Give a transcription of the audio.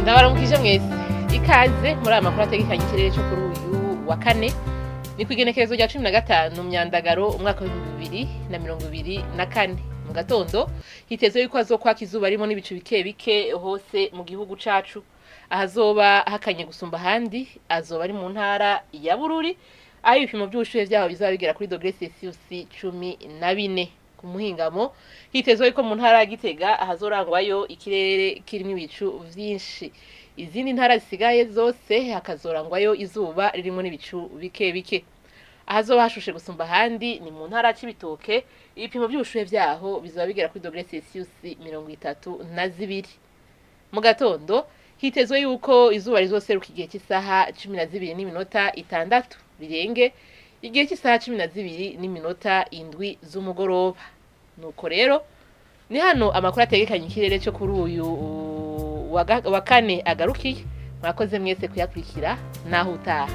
Ndabaramukije mwese ikaze muri aya makuru ategekanye ikirere cyo kuri uyu wa kane ni kwigenekerezo rya 15 Myandagaro umwaka wa 2024 mu gatondo hitezwe yuko hazokwaka izuba rimo n'ibicu bike bike hose mu gihugu cacu ahazoba hakanye gusumba handi azoba ari mu ntara ya Bururi aho ibipimo by'ubushuhe byaho bizaba bigera kuri dogere Celsius 14 ku muhingamo hitezwe yuko mu ntara ya Gitega ahazorangwayo ikirere kirimo ibicu vyinshi izindi ntara zisigaye zose hakazorangwayo izuba ririmo n'ibicu bike bike ahazoba hashushe gusumba handi ni mu ntara c'ibitoke ibipimo by'ubushuhe byaho bizaba bigera kuri dogere Celsius 32 mu gatondo hitezwe yuko izuba rizoseruka igihe cy'isaha 12:06 birenge igihe cy'isaha 12:07 z'umugoroba nuko rero ni hano amakuru ategekanye ikirere cyo kuri uyu wa kane agarukiye mwakoze mwese kuyakurikira naho utaha